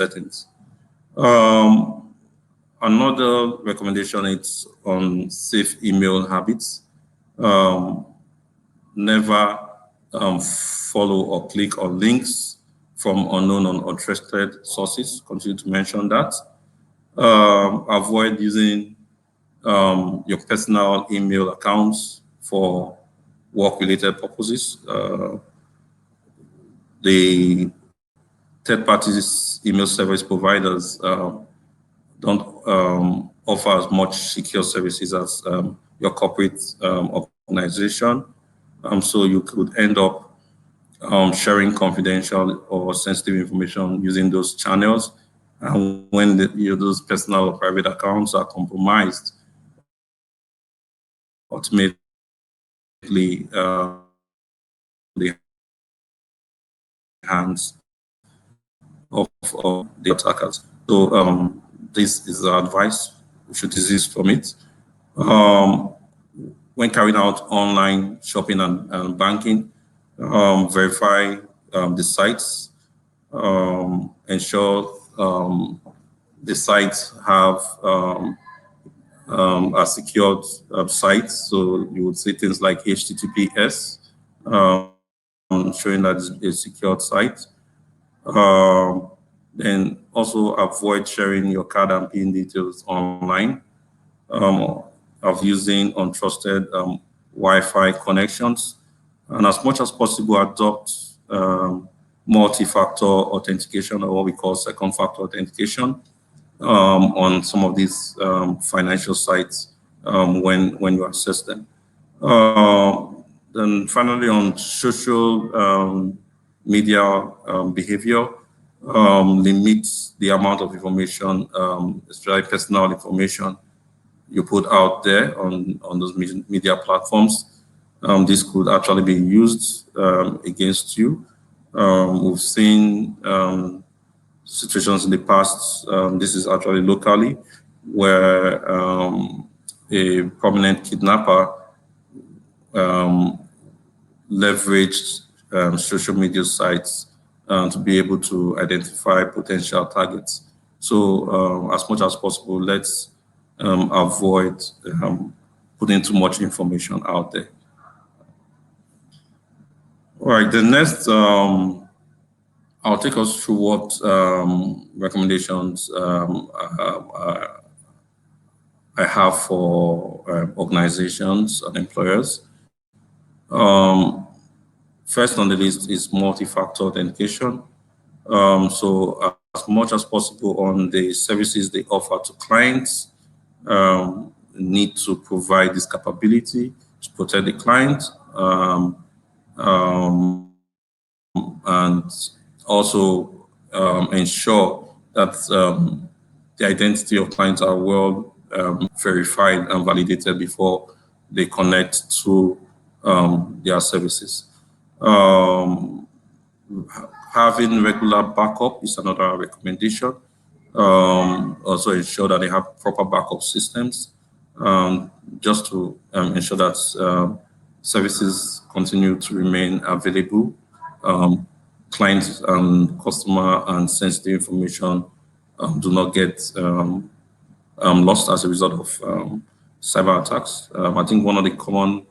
settings. Another recommendation is on safe email habits. Never follow or click on links from unknown or untrusted sources. Continue to mention that. Avoid using your personal email accounts for work-related purposes. The third parties email service providers don't offer as much secure services as your corporate organization. So you could end up sharing confidential or sensitive information using those channels. And when those personal or private accounts are compromised, ultimately the hands of the attackers. So this is our advice. We should desist from it. When carrying out online shopping and banking, verify the sites, ensure the sites have a secured site. So you would see things like HTTPS, showing that it's a secured site. Then also avoid sharing your card and PIN details online, of using untrusted Wi-Fi connections, and as much as possible adopt multi-factor authentication, or what we call second factor authentication, on some of these financial sites when you access them. Then finally, on social media behavior, limit the amount of information, especially personal information, you put out there on those media platforms. This could actually be used against you. We've seen situations in the past, this is actually locally, where a prominent kidnapper leveraged social media sites to be able to identify potential targets. So as much as possible, let's avoid putting too much information out there. All right, the next, I'll take us through what recommendations I have for organizations and employers. First on the list is multi-factor authentication. So as much as possible on the services they offer to clients, need to provide this capability to protect the client, and also ensure that the identity of clients are well verified and validated before they connect to their services. Having regular backup is another recommendation. Also ensure that they have proper backup systems, just to ensure that services continue to remain available. Clients and customer and sensitive information do not get lost as a result of cyber attacks. I think one of the common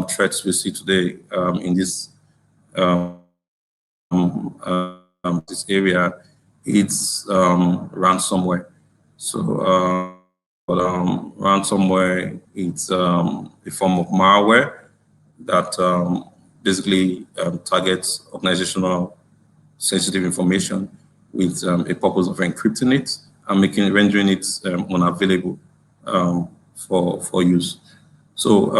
threats we see today in this area, it's ransomware. So ransomware, it's a form of malware that basically targets organizational sensitive information with a purpose of encrypting it and rendering it unavailable for use. So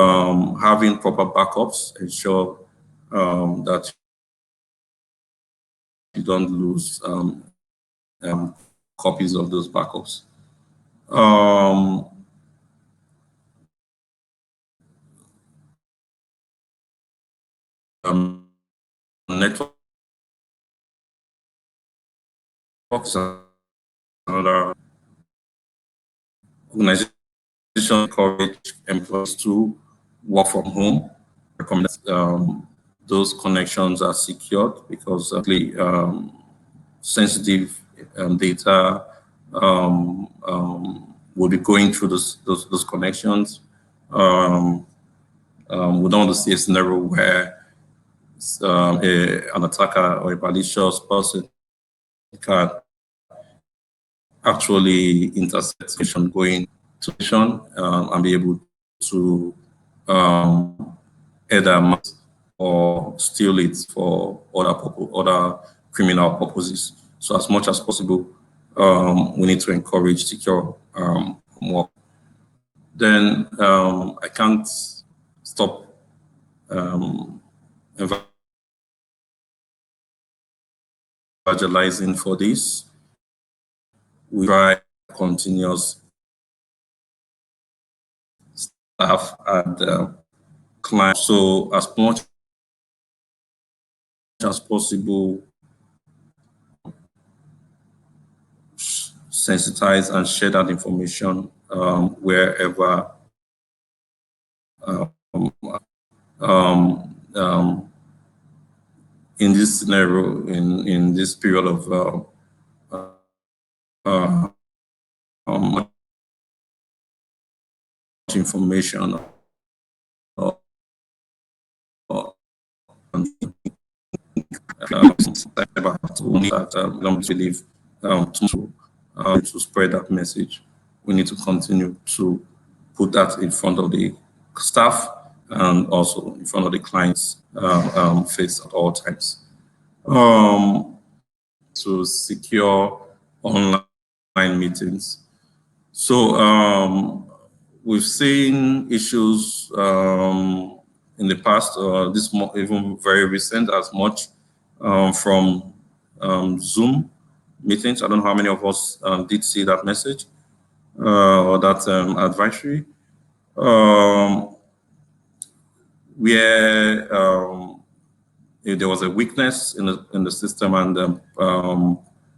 having proper backups ensure that you don't lose copies of those backups. Networks, another organization encourage employees to work from home. Recommend those connections are secured because sensitive data will be going through those connections. We don't want to see a scenario where an attacker or a malicious person can actually intercept going to and be able to either or steal it for other criminal purposes. So as much as possible, we need to encourage secure homework. Then I can't stop evangelizing for this. We try continuous staff and clients. So as much as possible, sensitize and share that information wherever in this scenario, in this period of information don't believe to spread that message. We need to continue to put that in front of the staff and also in front of the clients face at all times. To secure online meetings. So we've seen issues in the past, this even very recent as much from Zoom meetings. I don't know how many of us did see that message or that advisory, where there was a weakness in the system, and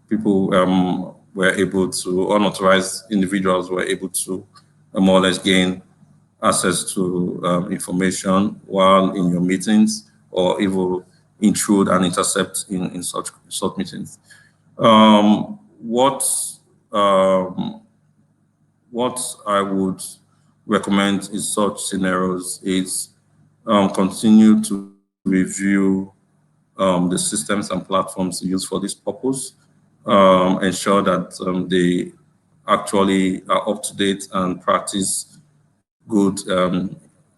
people were able to, unauthorized individuals were able to more or less gain access to information while in your meetings, or even intrude and intercept in such meetings. What I would recommend in such scenarios is continue to review the systems and platforms used for this purpose, ensure that they actually are up to date and practice good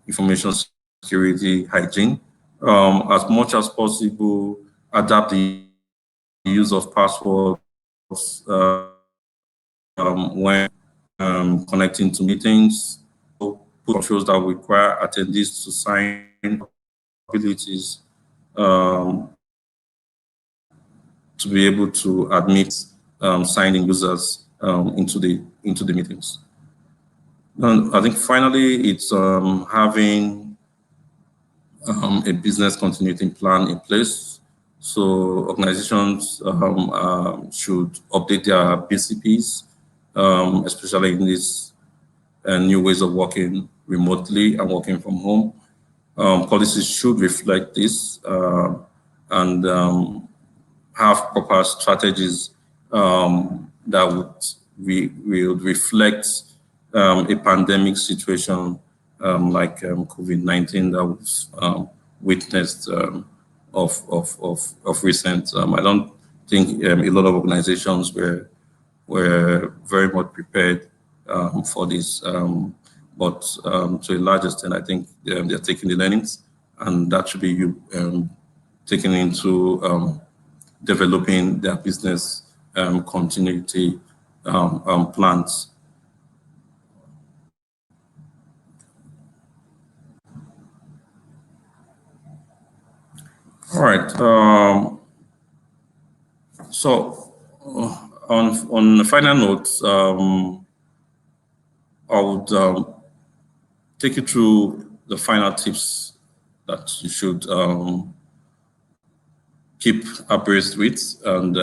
information security hygiene. As much as possible, adapt the use of passwords when connecting to meetings. So put controls that require attendees to sign abilities to be able to admit signing users into the meetings. And I think finally, it's having a business continuity plan in place. So organizations should update their BCPs, especially in these new ways of working remotely and working from home. Policies should reflect this and have proper strategies that would reflect a pandemic situation like COVID-19 that was witnessed of recent. I don't think a lot of organizations were very much prepared for this, but to a large extent, I think they're taking the learnings, and that should be taken into developing their business continuity plans. All right. So on the final note, I would take you through the final tips that you should keep abreast with, and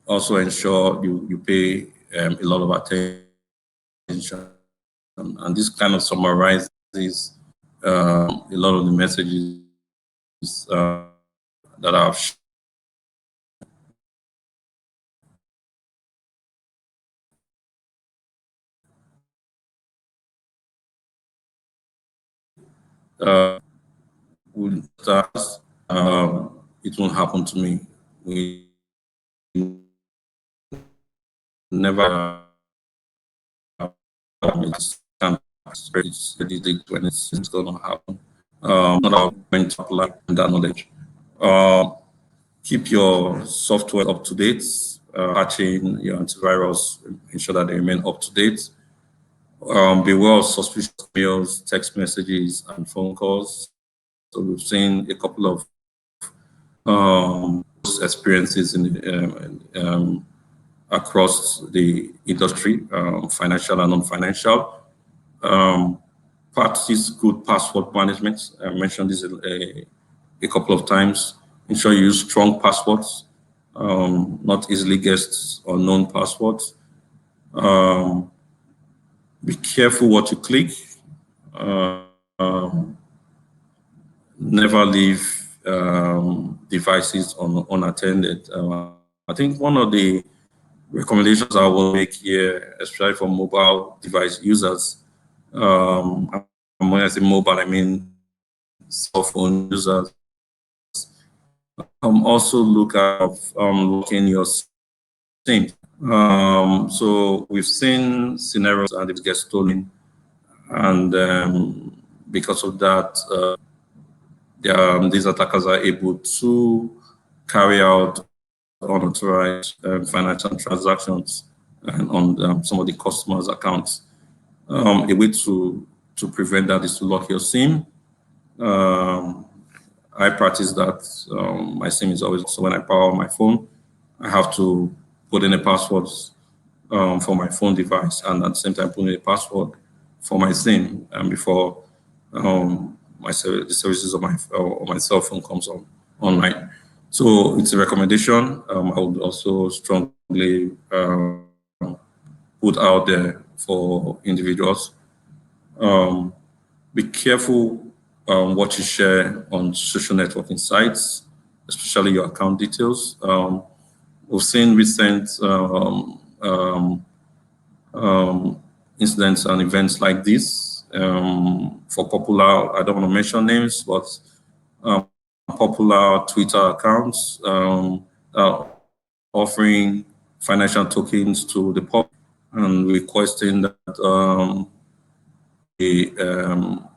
also ensure you pay a lot of attention. And this kind of summarizes a lot of the messages that I've would it won't happen to me. We never it's when it's going to happen. Not going to apply that knowledge. Keep your software up to date, patching your antivirus, ensure that they remain up to date. Beware of suspicious mails, text messages, and phone calls. So we've seen a couple of experiences in across the industry, financial and non-financial. Practice good password management. I mentioned this a couple of times. Ensure you use strong passwords, not easily guessed or known passwords. Be careful what you click. Never leave devices unattended. I think one of the recommendations I will make here, especially for mobile device users, when I say mobile, I mean cell phone users. Also look at locking your SIM. So we've seen scenarios and it gets stolen, and because of that, these attackers are able to carry out unauthorized financial transactions and on some of the customers' accounts. A way to prevent that is to lock your SIM. I practice that. My SIM is always, so when I power my phone, I have to put in a password for my phone device, and at the same time put in a password for my SIM, and before the services of my cell phone comes online. So it's a recommendation. I would also strongly put out there for individuals. Be careful what you share on social networking sites, especially your account details. We've seen recent incidents and events like this for popular, I don't want to mention names, but popular Twitter accounts offering financial tokens to the public and requesting that they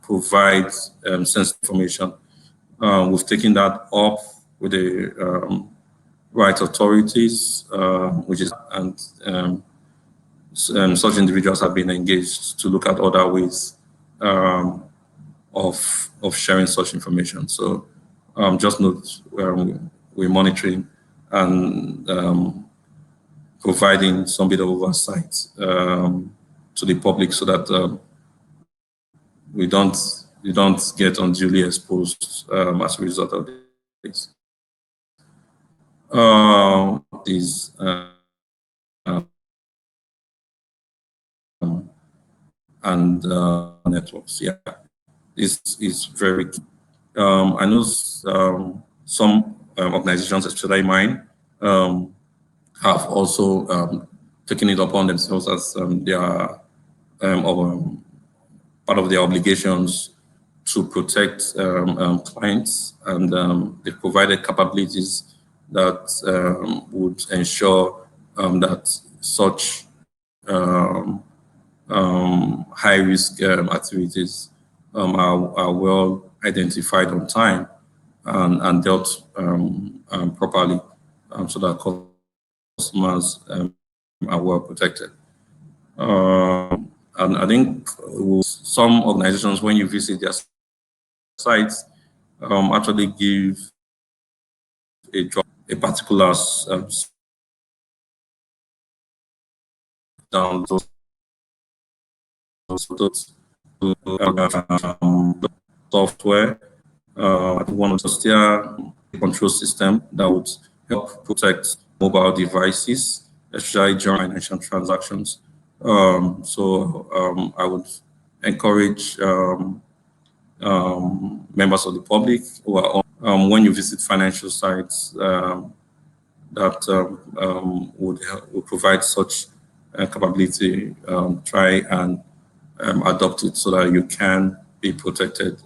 provide sensitive information. We've taken that up with the right authorities, which is, and such individuals have been engaged to look at other ways of sharing such information. So just note we're monitoring and providing some bit of oversight to the public so that we don't get unduly exposed as a result of this. Networks, yeah, this is very key. I know some organizations, especially mine, have also taken it upon themselves as their part of their obligations to protect clients, and they provided capabilities that would ensure that such high-risk activities are well identified on time and dealt properly, so that customers are well protected. And I think some organizations, when you visit their sites, actually give a particular download software. One of the control system that would help protect mobile devices, especially during financial transactions. So I would encourage members of the public who are on, when you visit financial sites that would provide such capability, try and adopt it so that you can be protected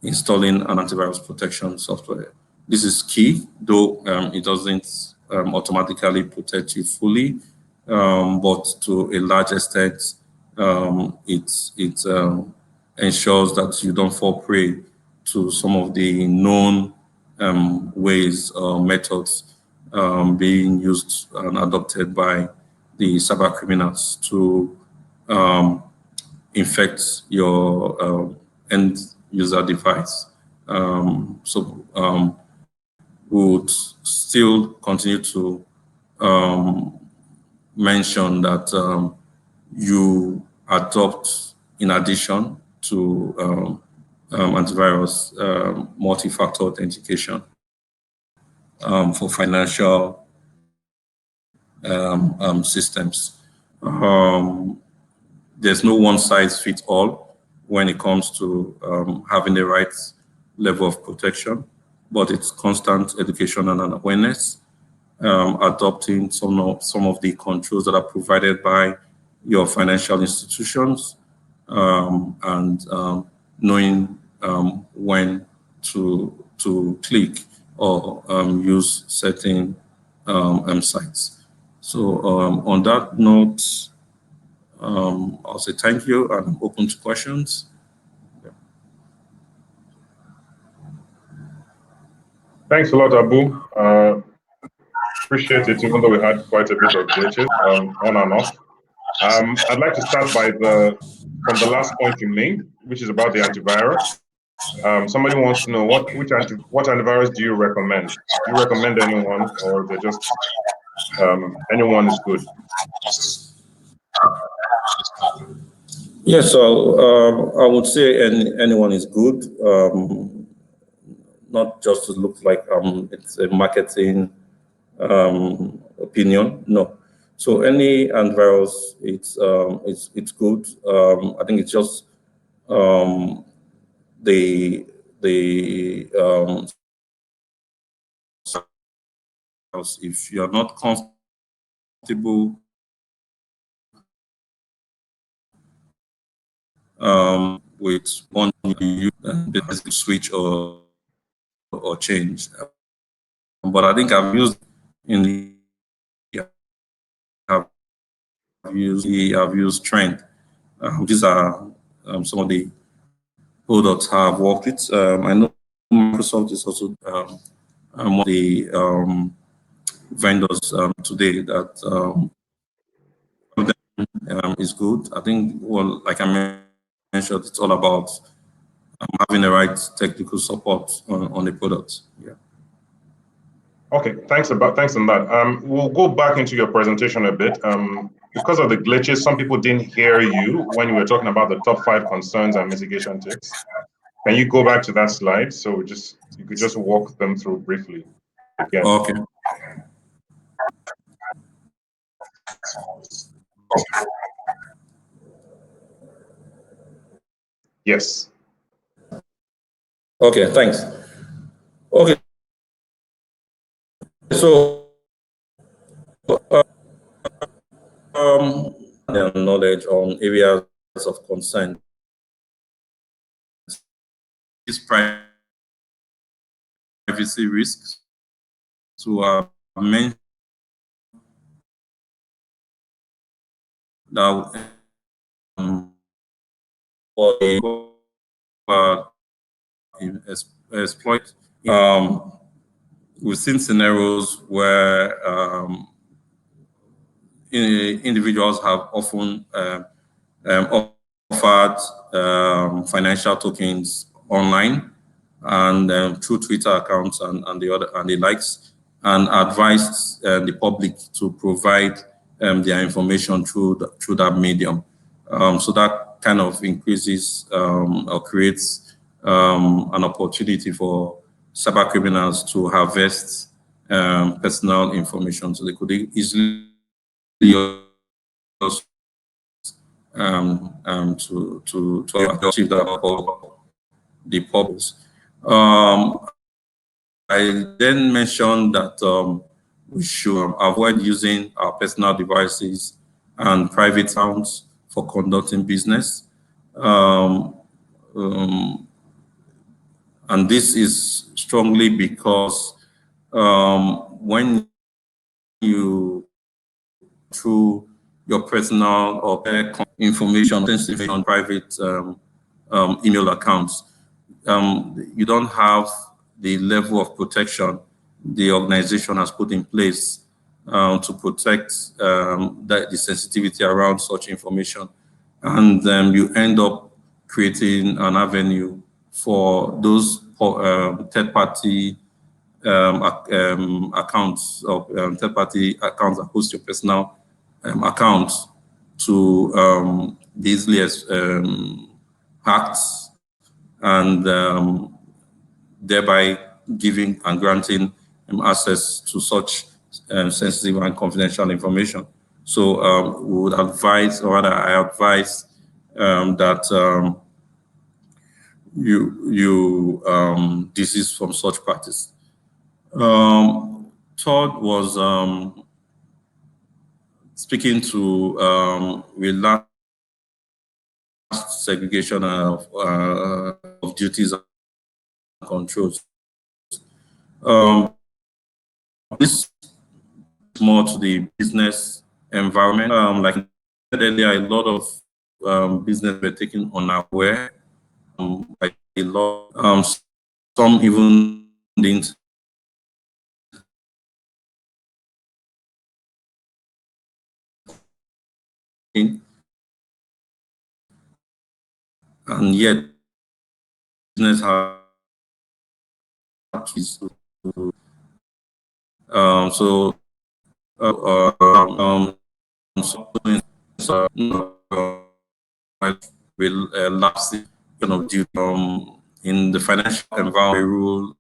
installing an antivirus protection software. This is key, though it doesn't automatically protect you fully, but to a large extent, it ensures that you don't fall prey to some of the known ways or methods being used and adopted by the cyber criminals to infect your end user device. We would still continue to mention that you adopt, in addition to antivirus, multi-factor authentication for financial systems. There's no one size fits all when it comes to having the right level of protection, but it's constant education and awareness, adopting some of the controls that are provided by your financial institutions, and knowing when to click or use certain sites. So on that note, I'll say thank you and I'm open to questions. Yeah. Thanks a lot, Abu. Appreciate it, even though we had quite a bit of glitches on and off. I'd like to start from the last point you made, which is about the antivirus. Somebody wants to know what antivirus do you recommend? Do you recommend anyone, or they're just anyone is good? Yes, so I would say anyone is good. Not just to look like it's a marketing opinion. No. So any antivirus, it's good. I think it's just if you're not comfortable with one you basically switch or change. But I think I've used I've used Trend. These are some of the products I've worked with. I know Microsoft is also one of the vendors today that is good. I think, well, like I mentioned, it's all about having the right technical support on the product. Yeah. Okay, thanks on that. We'll go back into your presentation a bit. Because of the glitches, some people didn't hear you when you were talking about the top 5 concerns and mitigation tips. Can you go back to that slide? So you could just walk them through briefly again. Okay. Yes. Okay, thanks. Okay. So, knowledge on areas of concern is privacy risks. So, mentioned that exploit. We've seen scenarios where individuals have often offered financial tokens online and through Twitter accounts and the likes, and advised the public to provide their information through that medium. So that kind of increases or creates an opportunity for cyber criminals to harvest personal information. So they could easily to achieve the purpose. I then mentioned that we should avoid using our personal devices and private accounts for conducting business. And this is strongly because when you through your personal or information, sensitive on private email accounts, you don't have the level of protection the organization has put in place to protect the sensitivity around such information. And you end up creating an avenue for those third-party accounts of third-party accounts that host your personal accounts to be easily hacked and thereby giving and granting access to such sensitive and confidential information. So we would advise, or rather I advise that you desist from such practice. Third was speaking to relaxed segregation of duties and controls. This is more to the business environment. Like I said earlier, a lot of business were taken unaware by a lot. Some even didn't. And yet, business has will lapse due in the financial environment rule.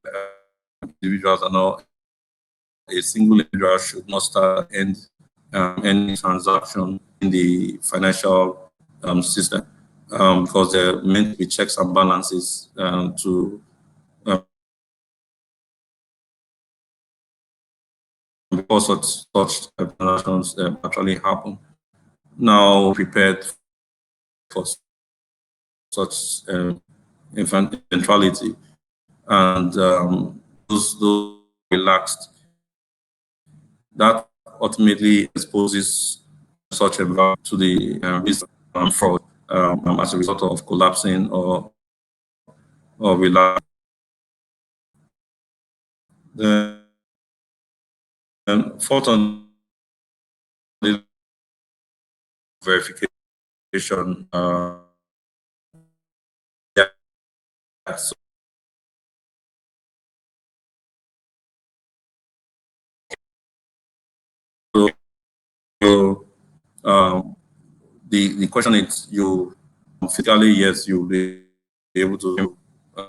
Individuals are not a single individual should not start and any transaction in the financial system because they're meant to be checks and balances to because such transactions actually happen. Now prepared for such eventuality, and those relaxed, that ultimately exposes such environment to the risk of fraud as a result of collapsing or relax. Then fourth on the verification. So the question is, you physically, yes, you'll be able to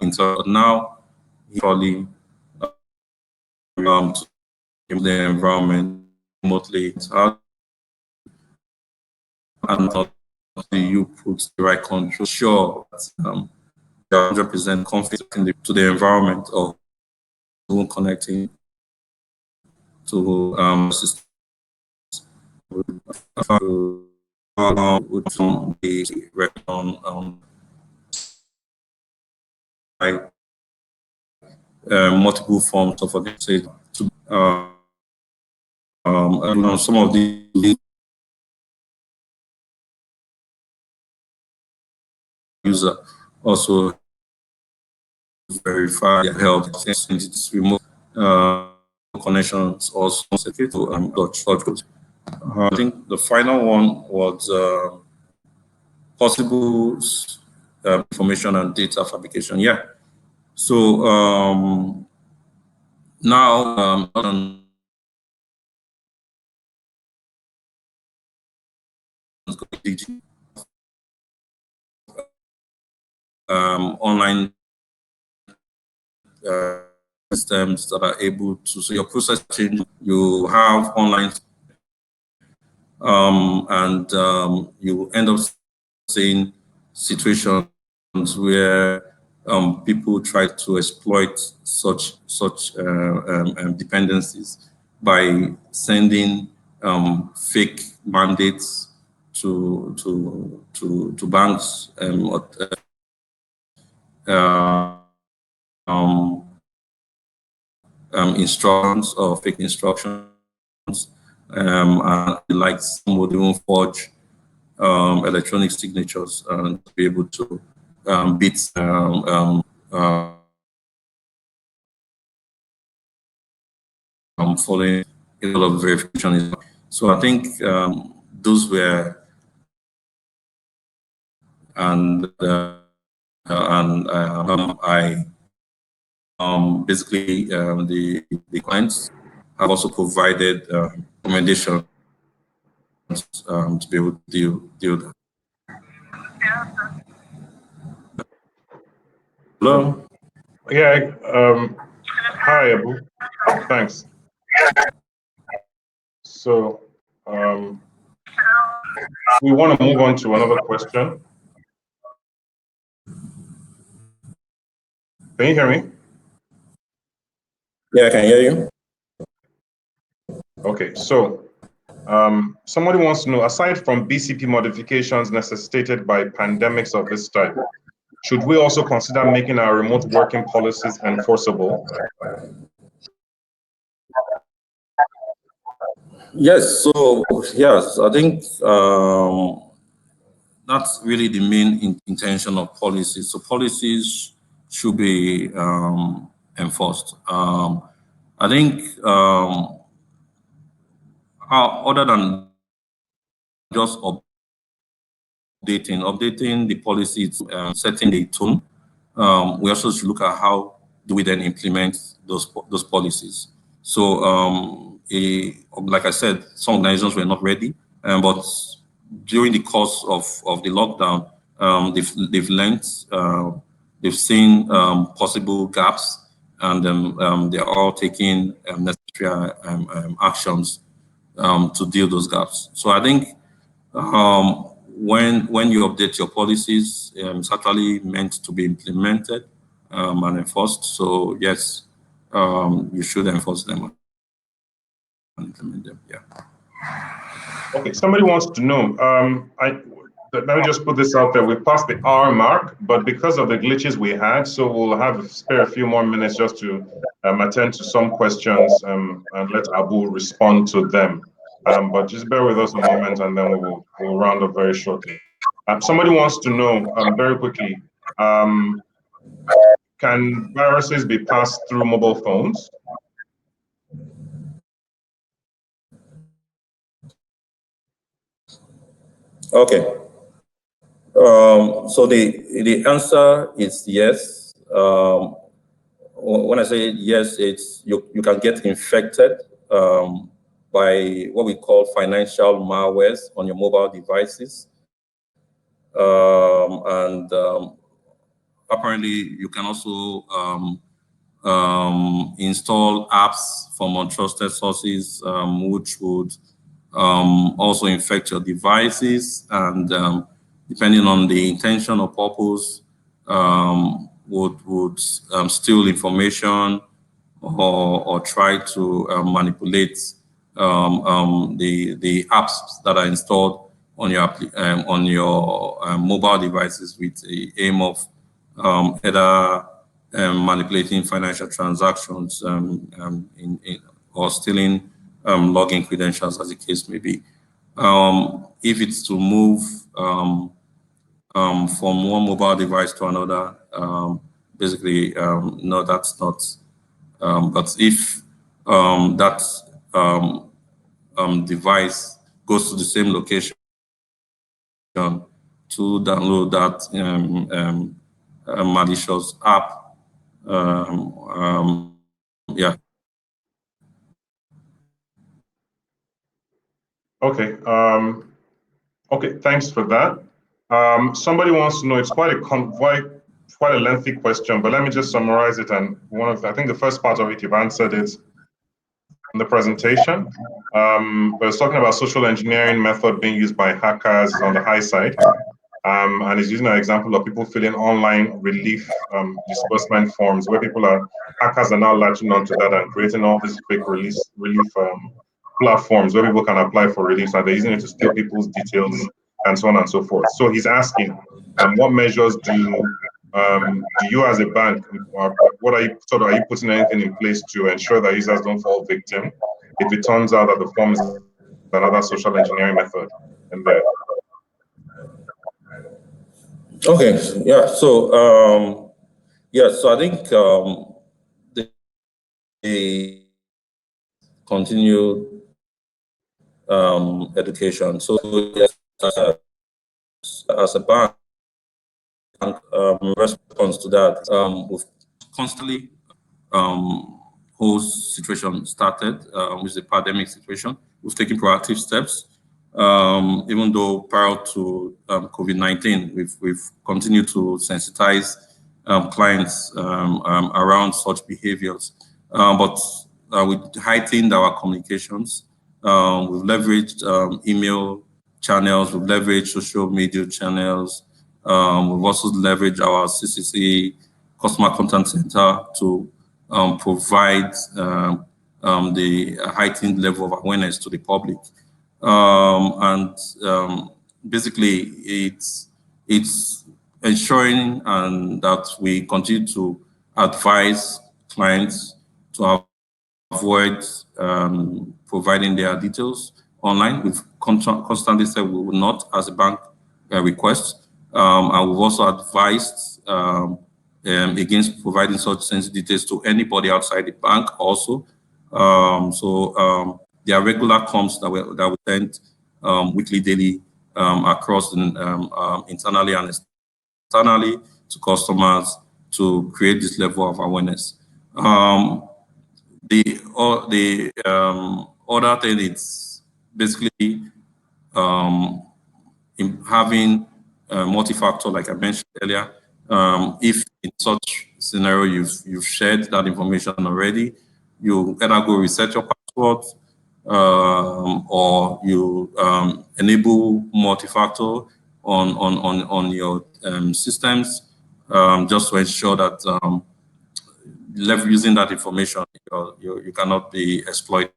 insert now probably to the environment remotely. How and how do you put the right control? Sure, you're 100% confident to the environment of connecting to systems. With the record multiple forms of organization. Some of the user also verify their health since it's remote connections also secure to Dutch codes. I think the final one was possible information and data fabrication. Yeah. So now online systems that are able to, so your process change, you have online and you end up seeing situations where people try to exploit such dependencies by sending fake mandates to banks, instructions or fake instructions, and like some would even forge electronic signatures and to be able to beat following a lot of verification. So I think those were basically the clients have also provided recommendations to be able to deal that. Hello? Yeah, hi, Abu. Thanks. So we want to move on to another question. Can you hear me? Yeah, I can hear you. Okay, so somebody wants to know, aside from BCP modifications necessitated by pandemics of this type, should we also consider making our remote working policies enforceable? Yes, so yes, I think that's really the main intention of policies. So policies should be enforced. I think other than just updating the policies, setting the tone, we also should look at how do we then implement those policies. So like I said, some organizations were not ready, but during the course of the lockdown, they've learned, they've seen possible gaps, and they're all taking necessary actions to deal those gaps. So I think when you update your policies, it's actually meant to be implemented and enforced. So yes, you should enforce them and implement them. Yeah. Okay, somebody wants to know. Let me just put this out there. We passed the hour mark, but because of the glitches we had, so we'll have spare a few more minutes just to attend to some questions and let Abu respond to them. But just bear with us a moment, and then we'll round up very shortly. Somebody wants to know very quickly, can viruses be passed through mobile phones? Okay. So the answer is yes. When I say yes, it's you can get infected by what we call financial malwares on your mobile devices. And apparently you can also install apps from untrusted sources, which would also infect your devices, and depending on the intention or purpose, would steal information or try to manipulate the apps that are installed on your mobile devices with the aim of either manipulating financial transactions or stealing login credentials, as the case may be. If it's to move from one mobile device to another, basically, no, that's not. But if that device goes to the same location to download that malicious app, yeah. Okay. Okay. Thanks for that. Somebody wants to know. It's quite a lengthy question, but let me just summarize it. And I think the first part of it, you've answered it in the presentation. But it's talking about social engineering method being used by hackers on the high side. And he's using an example of people filling online relief disbursement forms, where hackers are now latching onto that and creating all these fake relief platforms where people can apply for relief, and they're using it to steal people's details and so on and so forth. So he's asking, what measures do you as a bank, what are you putting anything in place to ensure that users don't fall victim if it turns out that the form is another social engineering method in there? Okay, yeah. So so I think the continued education. So yes, as a bank, response to that, we've constantly whole situation started, which is the pandemic situation. We've taken proactive steps. Even though prior to COVID-19, we've continued to sensitize clients around such behaviors. But we heightened our communications. We've leveraged email channels, we've leveraged social media channels. We've also leveraged our CCC Customer Contact Center to provide the heightened level of awareness to the public. Basically, it's ensuring that we continue to advise clients to avoid providing their details online. We've constantly said we will not, as a bank, request. And we've also advised against providing such sensitive details to anybody outside the bank also. There are regular comms that we send weekly, daily, across internally and externally to customers to create this level of awareness. The other thing is basically in having multi-factor, like I mentioned earlier. If in such scenario you've shared that information already, you either go reset your password or you enable multi-factor on your systems, just to ensure that using that information, you cannot be exploited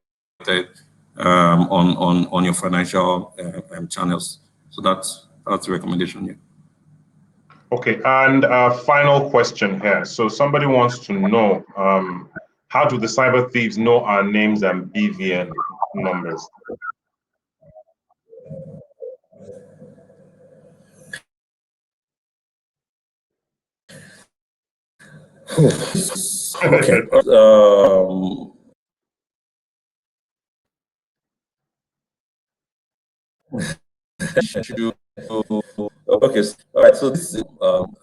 on your financial channels. So that's the recommendation here. Okay, and final question here. So somebody wants to know, how do the cyber thieves know our names and BVN numbers? Okay. Okay. All right. So this is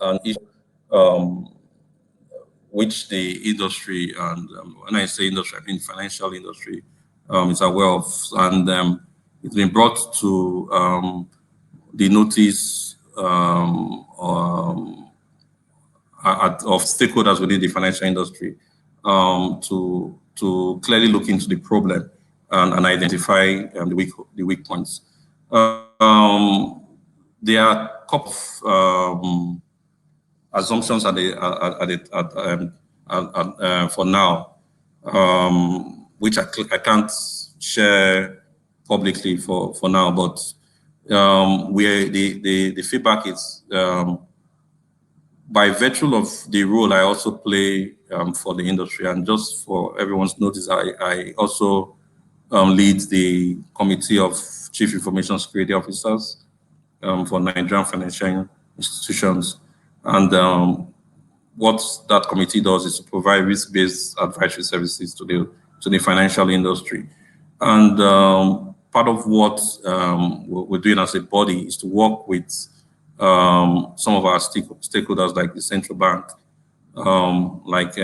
an issue which the industry, and when I say industry, I mean financial industry, is aware of, and it's been brought to the notice of stakeholders within the financial industry to clearly look into the problem and identify the weak points. There are a couple of assumptions for now, which I can't share publicly for now, but the feedback is by virtue of the role I also play for the industry, and just for everyone's notice, I also lead the Committee of Chief Information Security Officers for Nigerian financial institutions. And what that committee does is to provide risk-based advisory services to the financial industry. And part of what we're doing as a body is to work with some of our stakeholders, like the central bank, like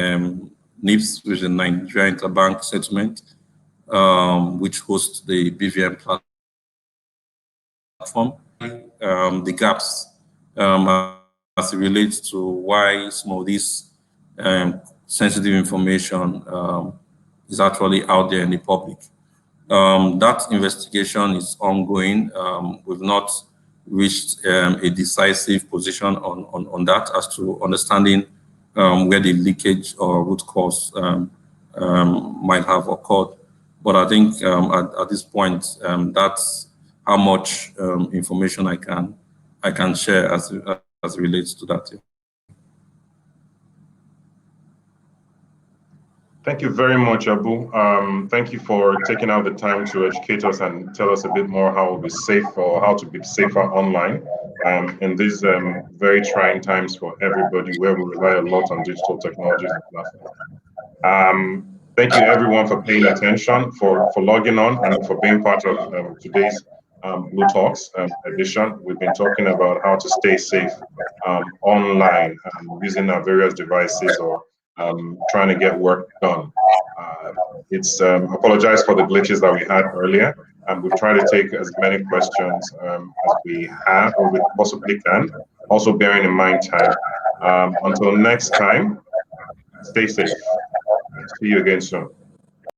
NIPS, which is the Nigerian Interbank Settlement, which hosts the BVN platform, the gaps as it relates to why some of this sensitive information is actually out there in the public. That investigation is ongoing. We've not reached a decisive position on that as to understanding where the leakage or root cause might have occurred. But I think at this point, that's how much information I can share as it relates to that. Thank you very much, Abu. Thank you for taking out the time to educate us and tell us a bit more how to be safe or how to be safer online in these very trying times for everybody, where we rely a lot on digital technologies and platforms. Thank you, everyone, for paying attention, for logging on, and for being part of today's Blue Talks edition. We've been talking about how to stay safe online using our various devices or trying to get work done. Apologize for the glitches that we had earlier, and we've tried to take as many questions as we have or we possibly can, also bearing in mind time. Until next time, stay safe. See you again soon.